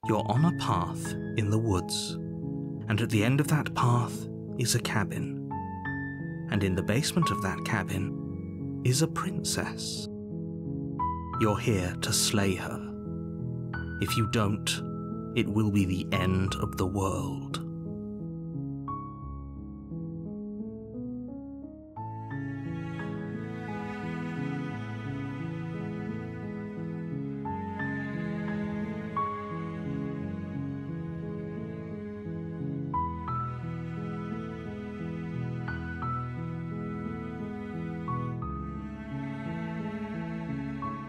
You're on a path in the woods, and at the end of that path is a cabin. And in the basement of that cabin is a princess. You're here to slay her. If you don't, it will be the end of the world.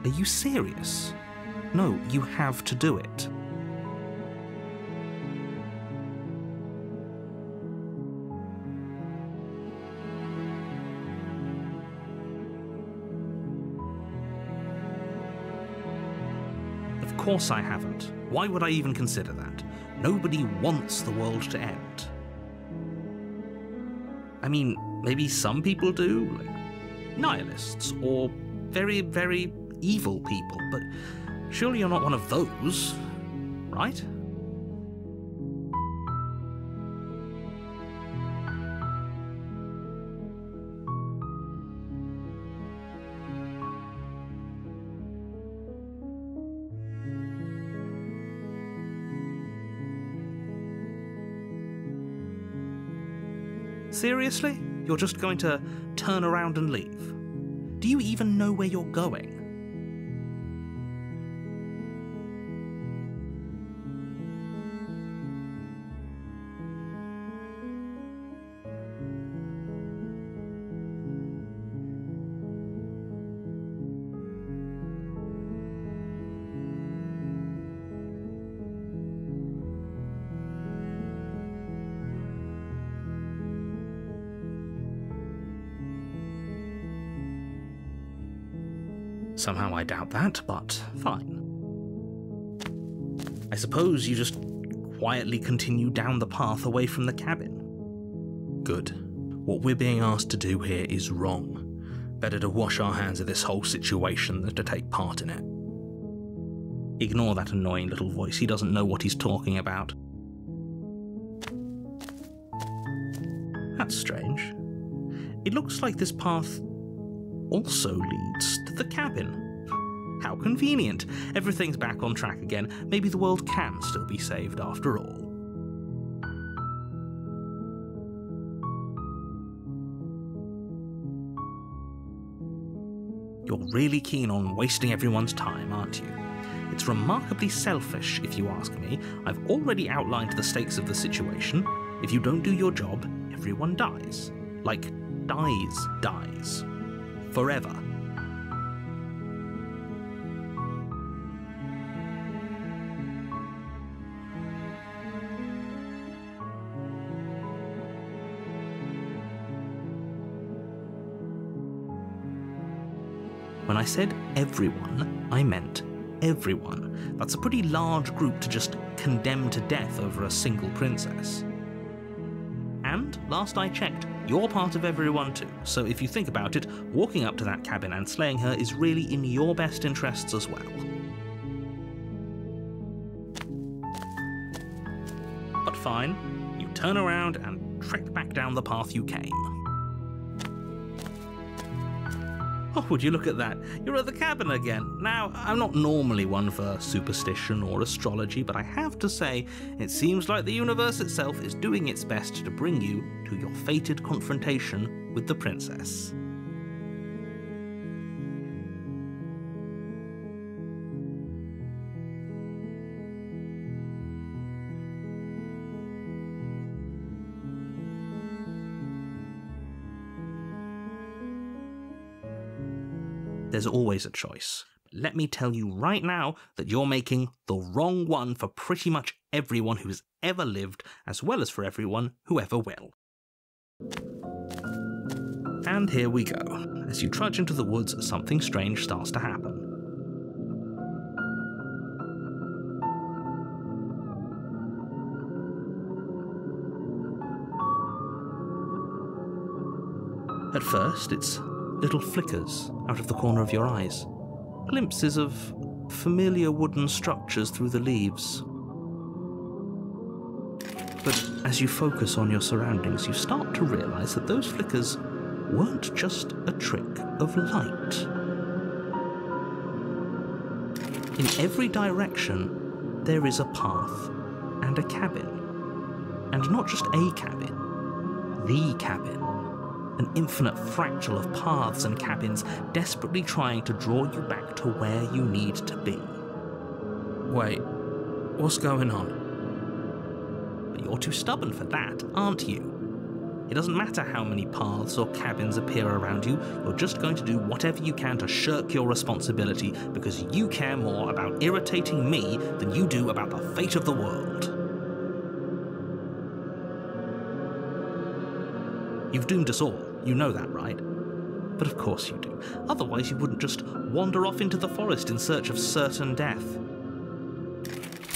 Are you serious? No, you have to do it. Of course I haven't. Why would I even consider that? Nobody wants the world to end. I mean, maybe some people do, like nihilists, or very, very evil people, but surely you're not one of those, right? Seriously? You're just going to turn around and leave? Do you even know where you're going? Somehow I doubt that, but fine. I suppose you just quietly continue down the path away from the cabin. Good. What we're being asked to do here is wrong. Better to wash our hands of this whole situation than to take part in it. Ignore that annoying little voice, he doesn't know what he's talking about. That's strange. It looks like this path also leads to the cabin. How convenient. Everything's back on track again. Maybe the world can still be saved after all. You're really keen on wasting everyone's time, aren't you? It's remarkably selfish, if you ask me. I've already outlined the stakes of the situation. If you don't do your job, everyone dies. Like, dies. Forever. When I said everyone, I meant everyone. That's a pretty large group to just condemn to death over a single princess. And, last I checked, you're part of everyone too, so if you think about it, walking up to that cabin and slaying her is really in your best interests as well. But fine, you turn around and trek back down the path you came. Oh, would you look at that? You're at the cabin again. Now, I'm not normally one for superstition or astrology, but I have to say, it seems like the universe itself is doing its best to bring you to your fated confrontation with the princess. There's always a choice. Let me tell you right now that you're making the wrong one for pretty much everyone who's ever lived, as well as for everyone who ever will. And here we go. As you trudge into the woods, something strange starts to happen. At first, it's little flickers out of the corner of your eyes, glimpses of familiar wooden structures through the leaves. But as you focus on your surroundings, you start to realise that those flickers weren't just a trick of light. In every direction, there is a path and a cabin. And not just a cabin, the cabin. An infinite fractal of paths and cabins desperately trying to draw you back to where you need to be. Wait, what's going on? But you're too stubborn for that, aren't you? It doesn't matter how many paths or cabins appear around you, you're just going to do whatever you can to shirk your responsibility because you care more about irritating me than you do about the fate of the world. You've doomed us all, you know that, right? But of course you do. Otherwise you wouldn't just wander off into the forest in search of certain death.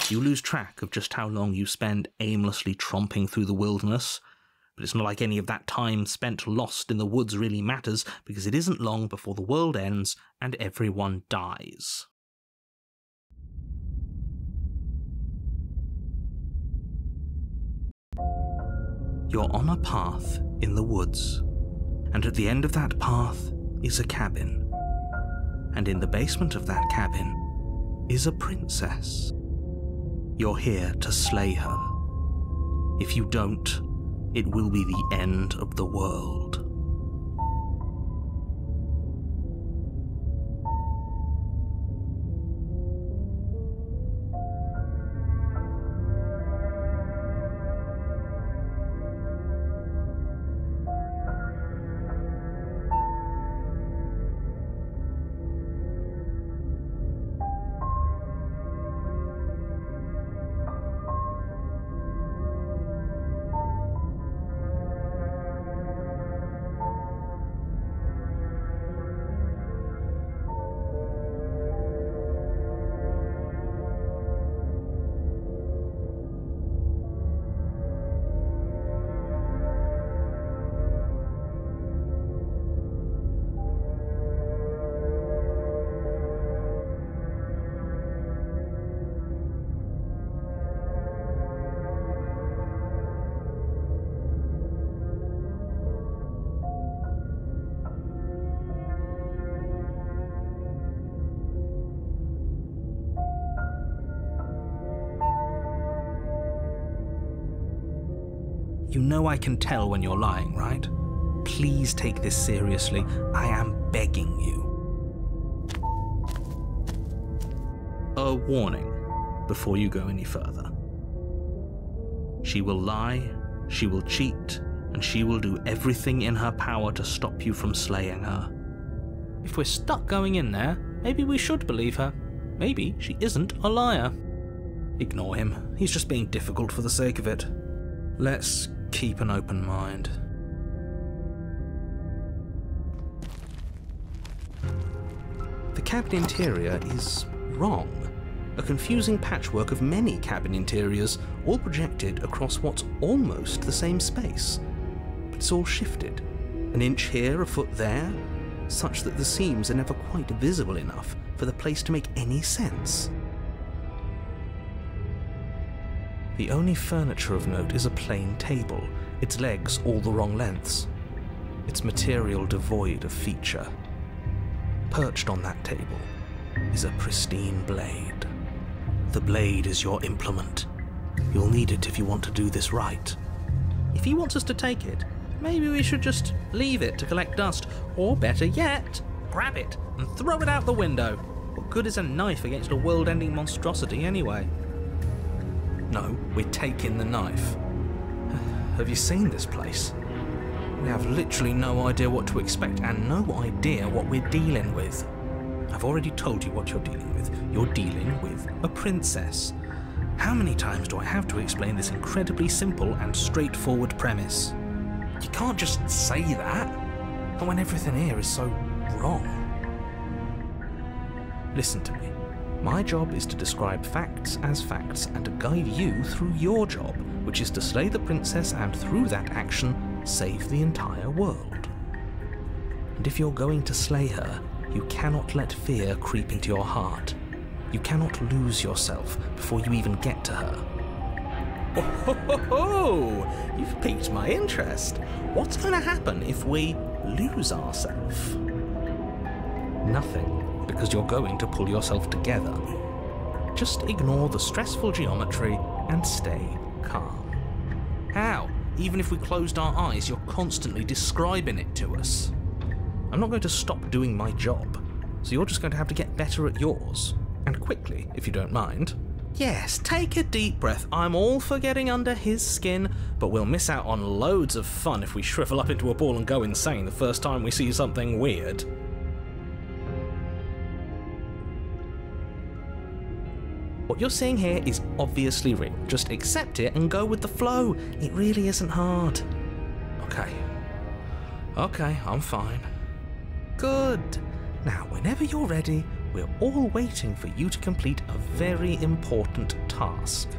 You lose track of just how long you spend aimlessly tromping through the wilderness, but it's not like any of that time spent lost in the woods really matters, because it isn't long before the world ends and everyone dies. You're on a path in the woods, and at the end of that path is a cabin. And in the basement of that cabin is a princess. You're here to slay her. If you don't, it will be the end of the world. You know I can tell when you're lying, right? Please take this seriously. I am begging you. A warning before you go any further. She will lie, she will cheat, and she will do everything in her power to stop you from slaying her. If we're stuck going in there, maybe we should believe her. Maybe she isn't a liar. Ignore him. He's just being difficult for the sake of it. Let's keep an open mind. The cabin interior is wrong. A confusing patchwork of many cabin interiors, all projected across what's almost the same space. But it's all shifted. An inch here, a foot there, such that the seams are never quite visible enough for the place to make any sense. The only furniture of note is a plain table, its legs all the wrong lengths, its material devoid of feature. Perched on that table is a pristine blade. The blade is your implement. You'll need it if you want to do this right. If he wants us to take it, maybe we should just leave it to collect dust, or better yet, grab it and throw it out the window. What good is a knife against a world-ending monstrosity anyway? No, we're taking the knife. Have you seen this place? We have literally no idea what to expect and no idea what we're dealing with. I've already told you what you're dealing with. You're dealing with a princess. How many times do I have to explain this incredibly simple and straightforward premise? You can't just say that, and when everything here is so wrong. Listen to me. My job is to describe facts as facts and to guide you through your job, which is to slay the princess and through that action, save the entire world. And if you're going to slay her, you cannot let fear creep into your heart. You cannot lose yourself before you even get to her. Oh, you've piqued my interest. What's going to happen if we lose ourselves? Nothing, because you're going to pull yourself together. Just ignore the stressful geometry and stay calm. How? Even if we closed our eyes, you're constantly describing it to us. I'm not going to stop doing my job, so you're just going to have to get better at yours. And quickly, if you don't mind. Yes, take a deep breath. I'm all for getting under his skin, but we'll miss out on loads of fun if we shrivel up into a ball and go insane the first time we see something weird. What you're seeing here is obviously real. Just accept it and go with the flow. It really isn't hard. Okay, I'm fine. Good. Now, whenever you're ready, we're all waiting for you to complete a very important task.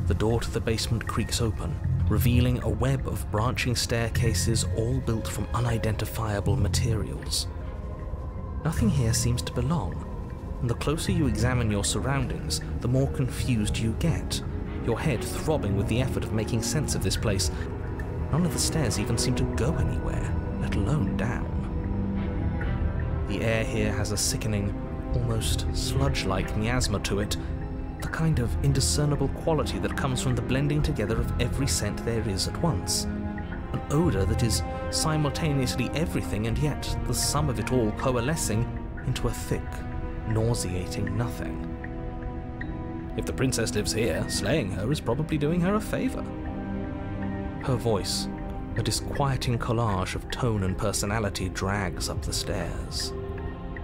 The door to the basement creaks open, revealing a web of branching staircases all built from unidentifiable materials. Nothing here seems to belong, and the closer you examine your surroundings, the more confused you get, your head throbbing with the effort of making sense of this place. None of the stairs even seem to go anywhere, let alone down. The air here has a sickening, almost sludge-like miasma to it, the kind of indiscernible quality that comes from the blending together of every scent there is at once. An odour that is simultaneously everything and yet the sum of it all coalescing into a thick, nauseating nothing. If the princess lives here, slaying her is probably doing her a favour. Her voice, a disquieting collage of tone and personality, drags up the stairs.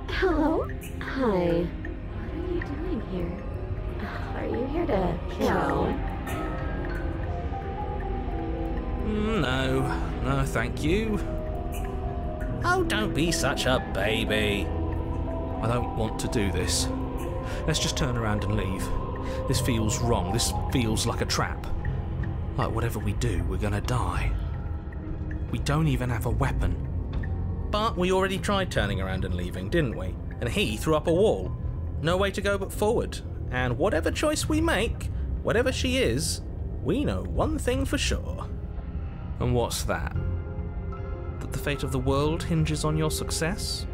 Hello? Hi. What are you doing here? Are you here to kill? No, thank you. Oh, don't be such a baby. I don't want to do this. Let's just turn around and leave. This feels wrong. This feels like a trap. Like whatever we do, we're gonna die. We don't even have a weapon. But we already tried turning around and leaving, didn't we? And he threw up a wall. No way to go but forward. And whatever choice we make, whatever she is, we know one thing for sure. And what's that? That the fate of the world hinges on your success?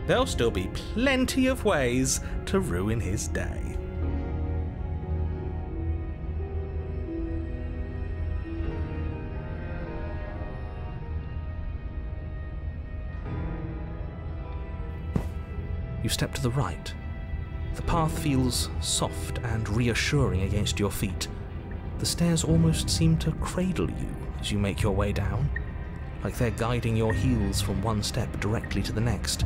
There'll still be plenty of ways to ruin his day. You step to the right. The path feels soft and reassuring against your feet. The stairs almost seem to cradle you as you make your way down, like they're guiding your heels from one step directly to the next.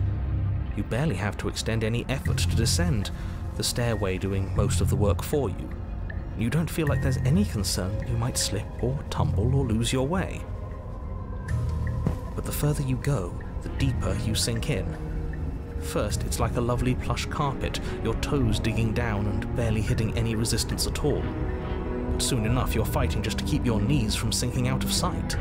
You barely have to extend any effort to descend, the stairway doing most of the work for you. You don't feel like there's any concern that you might slip or tumble or lose your way. But the further you go, the deeper you sink in. First, it's like a lovely plush carpet, your toes digging down and barely hitting any resistance at all. But soon enough, you're fighting just to keep your knees from sinking out of sight.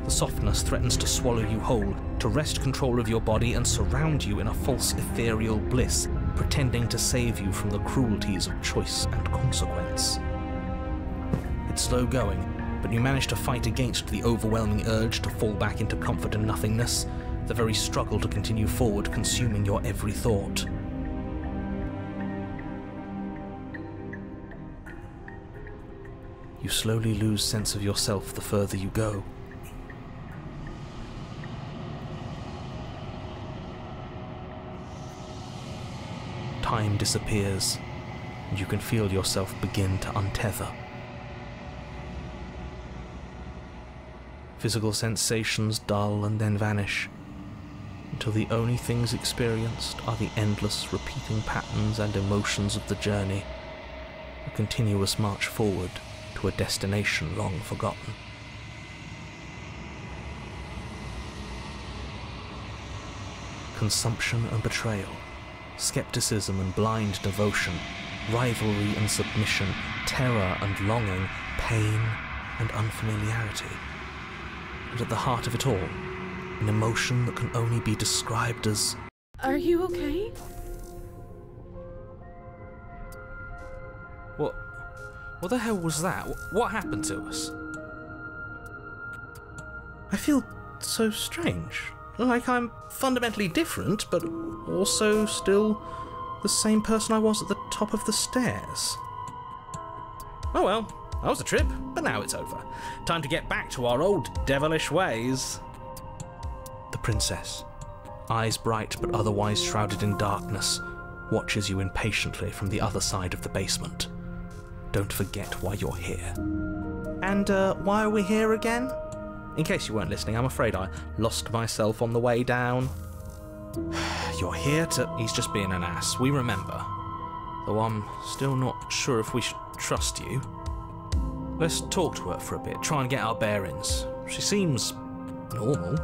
The softness threatens to swallow you whole, to wrest control of your body and surround you in a false ethereal bliss, pretending to save you from the cruelties of choice and consequence. It's slow going, but you manage to fight against the overwhelming urge to fall back into comfort and nothingness, the very struggle to continue forward consuming your every thought. You slowly lose sense of yourself the further you go. Time disappears, and you can feel yourself begin to untether. Physical sensations dull and then vanish, until the only things experienced are the endless repeating patterns and emotions of the journey, a continuous march forward to a destination long forgotten. Consumption and betrayal, skepticism and blind devotion, rivalry and submission, terror and longing, pain and unfamiliarity. And at the heart of it all, an emotion that can only be described as... Are you okay? What the hell was that? What happened to us? I feel so strange. Like I'm fundamentally different, but also still the same person I was at the top of the stairs. Oh well, that was a trip, but now it's over. Time to get back to our old devilish ways. The princess, eyes bright but otherwise shrouded in darkness, watches you impatiently from the other side of the basement. Don't forget why you're here. And why are we here again? In case you weren't listening, I'm afraid I lost myself on the way down. You're here to... He's just being an ass, we remember. Though I'm still not sure if we should trust you. Let's talk to her for a bit, try and get our bearings. She seems... normal.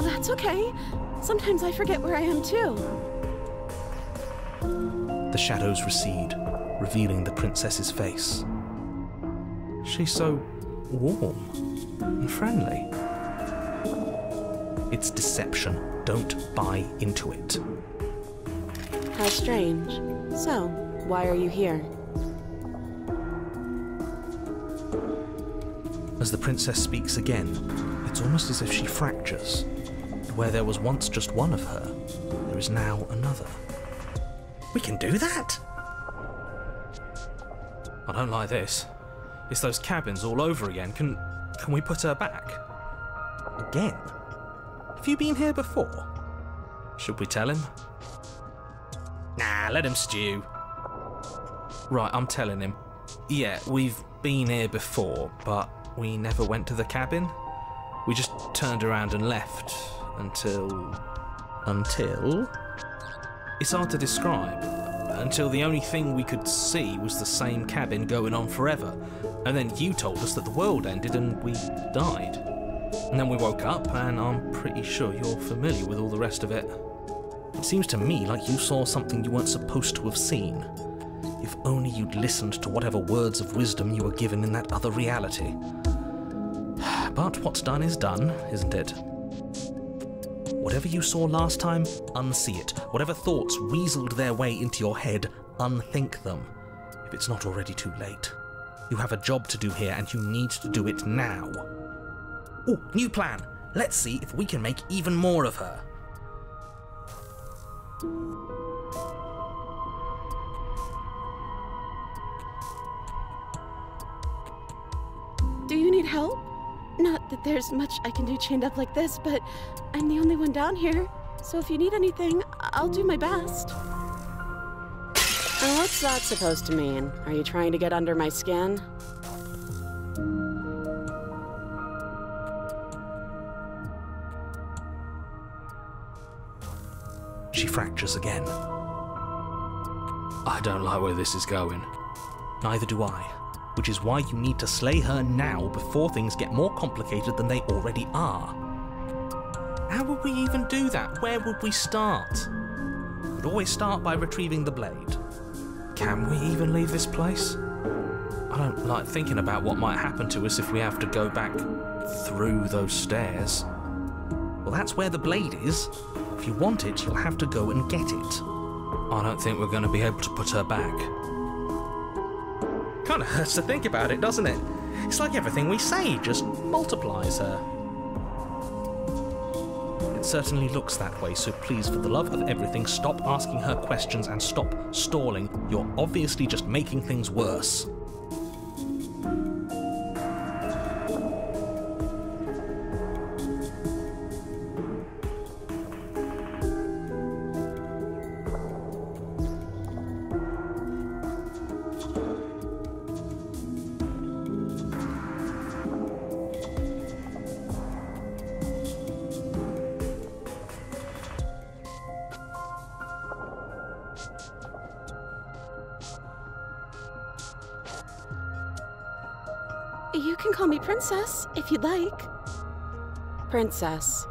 That's okay. Sometimes I forget where I am too. The shadows recede, revealing the princess's face. She's so warm and friendly. It's deception. Don't buy into it. How strange. So, why are you here? As the princess speaks again, it's almost as if she fractures. Where there was once just one of her, there is now another. We can do that? I don't like this. It's those cabins all over again. Can we put her back? Again? Have you been here before? Should we tell him? Nah, let him stew. Right, I'm telling him. Yeah, we've been here before, but we never went to the cabin. We just turned around and left. Until... It's hard to describe. Until the only thing we could see was the same cabin going on forever. And then you told us that the world ended and we died. And then we woke up, and I'm pretty sure you're familiar with all the rest of it. It seems to me like you saw something you weren't supposed to have seen. If only you'd listened to whatever words of wisdom you were given in that other reality. But what's done is done, isn't it? Whatever you saw last time, unsee it. Whatever thoughts weaseled their way into your head, unthink them. If it's not already too late. You have a job to do here, and you need to do it now. Oh, new plan! Let's see if we can make even more of her. Do you need help? Not that there's much I can do chained up like this, but I'm the only one down here. So if you need anything, I'll do my best. And what's that supposed to mean? Are you trying to get under my skin? She fractures again. I don't like where this is going. Neither do I. Which is why you need to slay her now before things get more complicated than they already are. How would we even do that? Where would we start? We'd always start by retrieving the blade. Can we even leave this place? I don't like thinking about what might happen to us if we have to go back through those stairs. Well, that's where the blade is. If you want it, you'll have to go and get it. I don't think we're going to be able to put her back. Kind of hurts to think about it, doesn't it? It's like everything we say just multiplies her. It certainly looks that way, so please, for the love of everything, stop asking her questions and stop stalling. You're obviously just making things worse. You can call me Princess, if you'd like. Princess.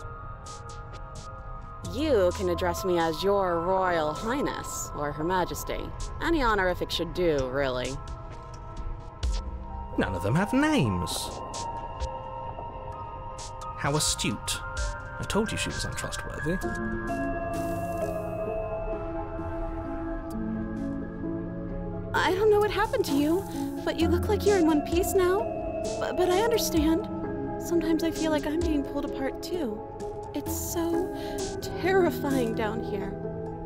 You can address me as Your Royal Highness, or Her Majesty. Any honorific should do, really. None of them have names. How astute. I told you she was untrustworthy. I don't know what happened to you, but you look like you're in one piece now. But I understand. Sometimes I feel like I'm being pulled apart too. It's so terrifying down here.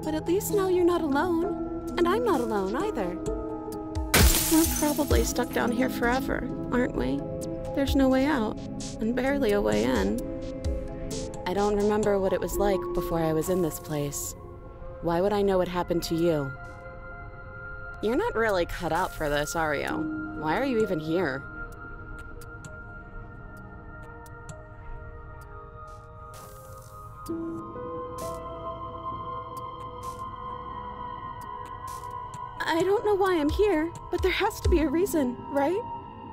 But at least now you're not alone. And I'm not alone either. We're probably stuck down here forever, aren't we? There's no way out, and barely a way in. I don't remember what it was like before I was in this place. Why would I know what happened to you? You're not really cut out for this, are you? Why are you even here? I don't know why I'm here, but there has to be a reason, right?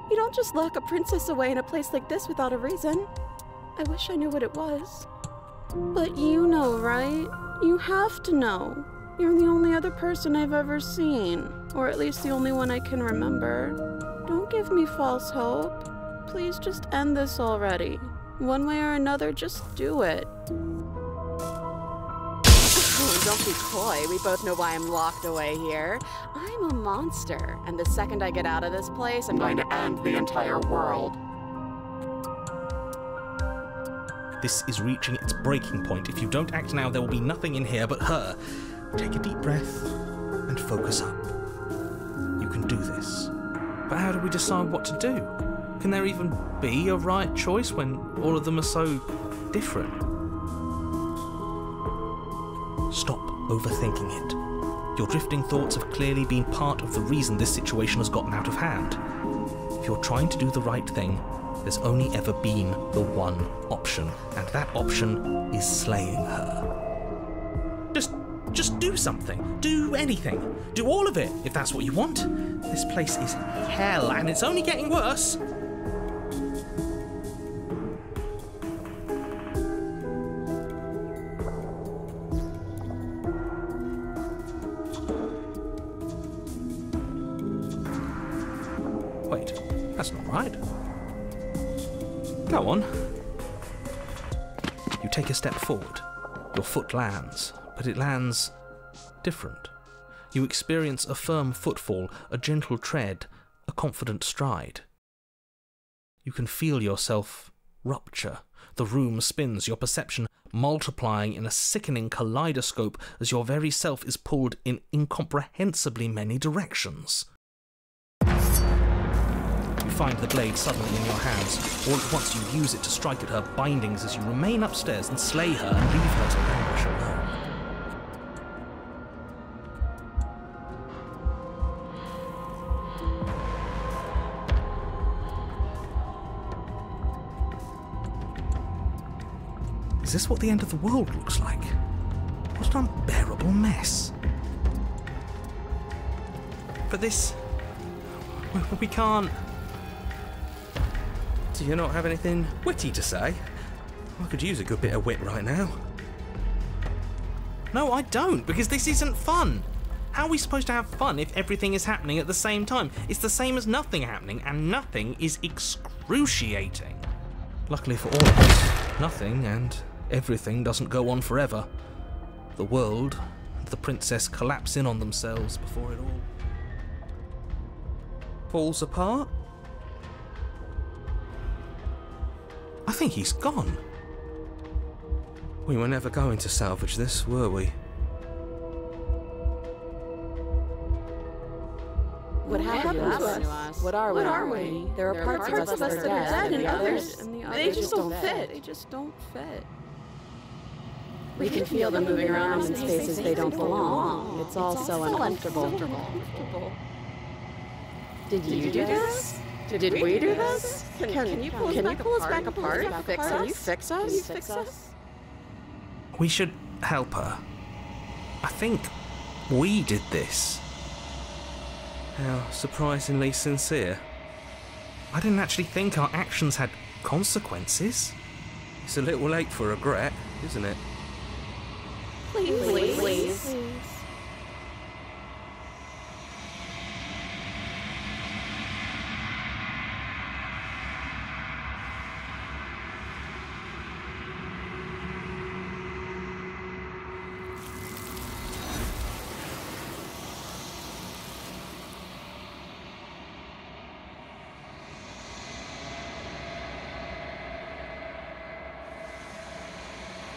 You don't just lock a princess away in a place like this without a reason. I wish I knew what it was. But you know, right? You have to know. You're the only other person I've ever seen, or at least the only one I can remember. Don't give me false hope. Please just end this already. One way or another, just do it. Oh, don't be coy. We both know why I'm locked away here. I'm a monster, and the second I get out of this place, I'm going to end the entire world. This is reaching its breaking point. If you don't act now, there will be nothing in here but her. Take a deep breath and focus up. You can do this. But how do we decide what to do? Can there even be a right choice when all of them are so different? Stop overthinking it. Your drifting thoughts have clearly been part of the reason this situation has gotten out of hand. If you're trying to do the right thing, there's only ever been the one option, and that option is slaying her. Just do something. Do anything. Do all of it, if that's what you want. This place is hell, and it's only getting worse. Wait, that's not right. Go on. You take a step forward. Your foot lands, but it lands different. You experience a firm footfall, a gentle tread, a confident stride. You can feel yourself rupture. The room spins, your perception multiplying in a sickening kaleidoscope as your very self is pulled in incomprehensibly many directions. You find the blade suddenly in your hands. All at once you use it to strike at her bindings as you remain upstairs and slay her and leave her to languish alone. Is this what the end of the world looks like? What an unbearable mess. But this... we can't... Do you not have anything witty to say? I could use a good bit of wit right now. No, I don't, because this isn't fun. How are we supposed to have fun if everything is happening at the same time? It's the same as nothing happening, and nothing is excruciating. Luckily for all of us, nothing and everything doesn't go on forever. The world and the princess collapse in on themselves before it all falls apart. I think he's gone. We were never going to salvage this, were we? What happened to us? What are we? There are parts of us that are dead, and others, they just don't fit. They just don't fit. We can feel them moving around in spaces they don't belong. It's all so uncomfortable. Did you do this? Did we do this? Can you pull us back apart? Can you fix us? We should help her. I think We did this. How surprisingly sincere. I didn't actually think our actions had consequences. It's a little late for regret, isn't it? Please.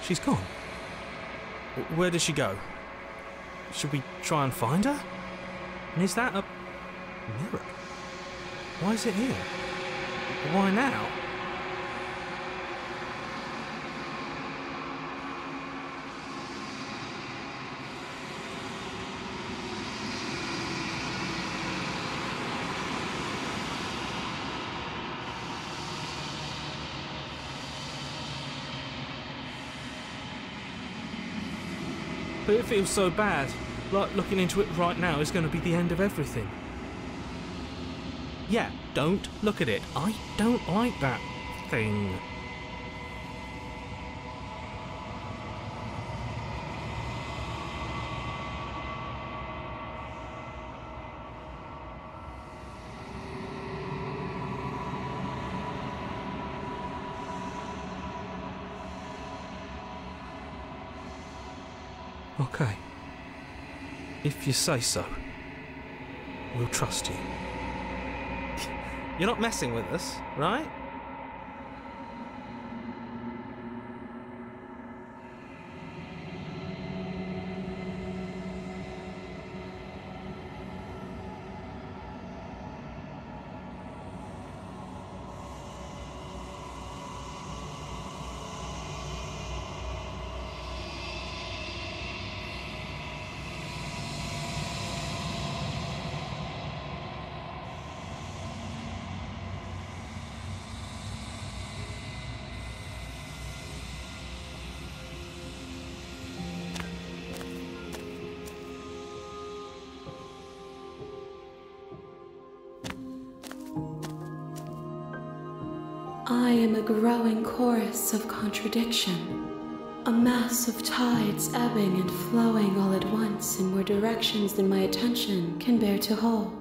She's gone. Where did she go? Should we try and find her? And is that a mirror? Why is it here? Why now? But it feels so bad, like looking into it right now is going to be the end of everything. Yeah, don't look at it. I don't like that thing. Okay. If you say so, we'll trust you. You're not messing with us, right? I am a growing chorus of contradiction, a mass of tides ebbing and flowing all at once in more directions than my attention can bear to hold.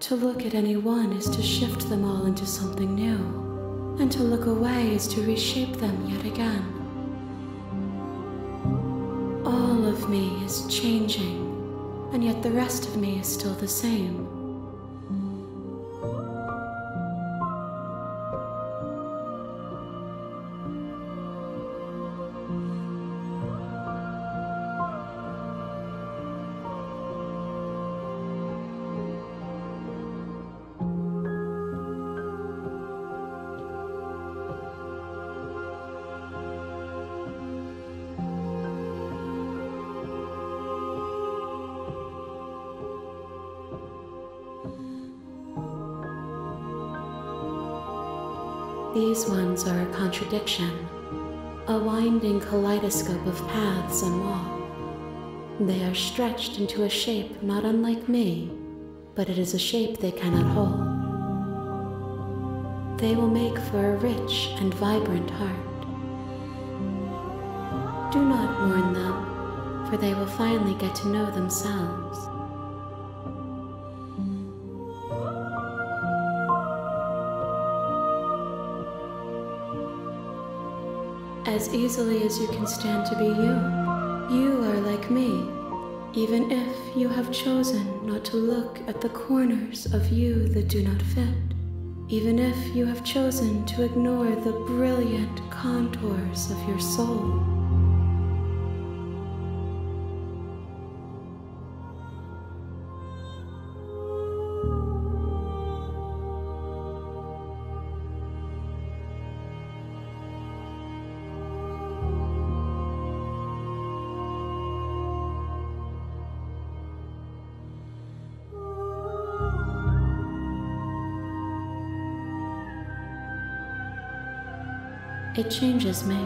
To look at any one is to shift them all into something new, and to look away is to reshape them yet again. All of me is changing, and yet the rest of me is still the same. These ones are a contradiction, a winding kaleidoscope of paths and walk. They are stretched into a shape not unlike me, but it is a shape they cannot hold. They will make for a rich and vibrant heart. Do not mourn them, for they will finally get to know themselves. As easily as you can stand to be you, you are like me, even if you have chosen not to look at the corners of you that do not fit, even if you have chosen to ignore the brilliant contours of your soul. It changes me,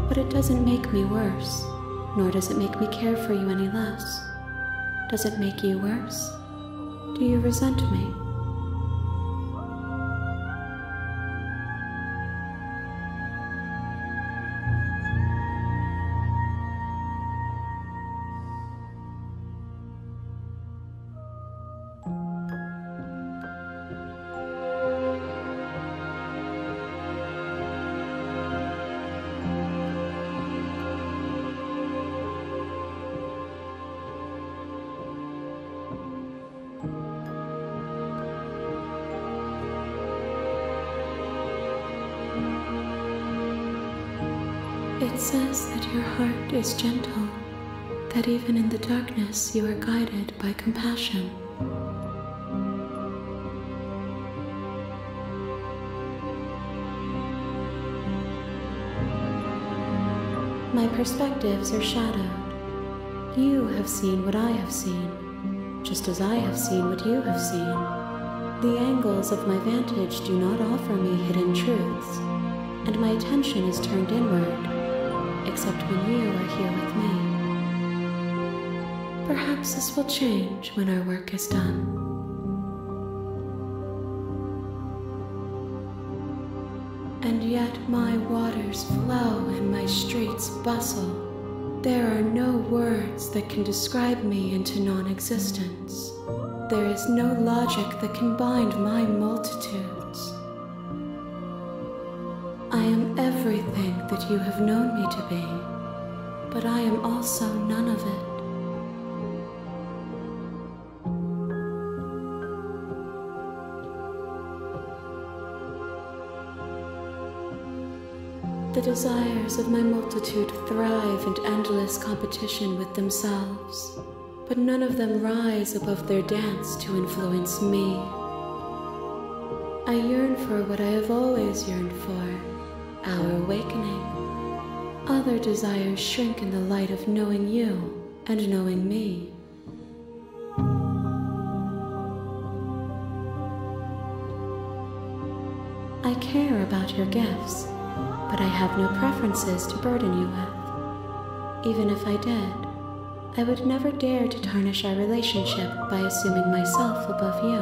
but it doesn't make me worse, nor does it make me care for you any less. Does it make you worse? Do you resent me? It says that your heart is gentle, that even in the darkness you are guided by compassion. My perspectives are shadowed. You have seen what I have seen, just as I have seen what you have seen. The angles of my vantage do not offer me hidden truths, and my attention is turned inward, except when you are here with me. Perhaps this will change when our work is done. And yet my waters flow and my streets bustle. There are no words that can describe me into non-existence. There is no logic that can bind my multitudes. I am everything that you have known me to be, but I am also none of it. The desires of my multitude thrive in endless competition with themselves, but none of them rise above their dance to influence me. I yearn for what I have always yearned for, our awakening. Other desires shrink in the light of knowing you and knowing me. I care about your gifts, but I have no preferences to burden you with. Even if I did, I would never dare to tarnish our relationship by assuming myself above you.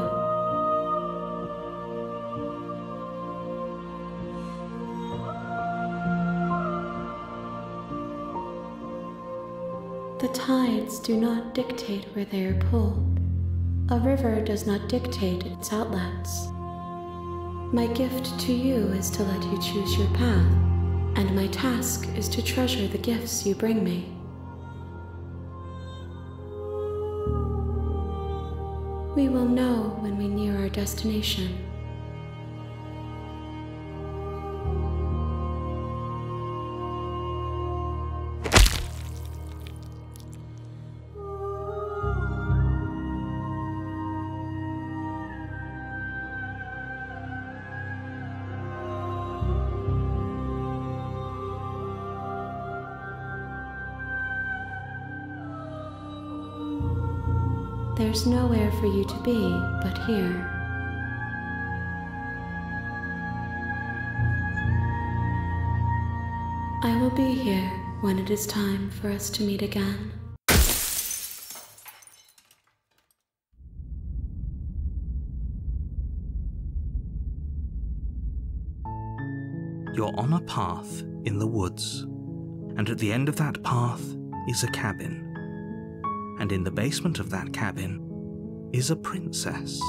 The tides do not dictate where they are pulled. A river does not dictate its outlets. My gift to you is to let you choose your path, and my task is to treasure the gifts you bring me. We will know when we near our destination. There's nowhere for you to be but here. I will be here when it is time for us to meet again. You're on a path in the woods, and at the end of that path is a cabin. And in the basement of that cabin is a princess.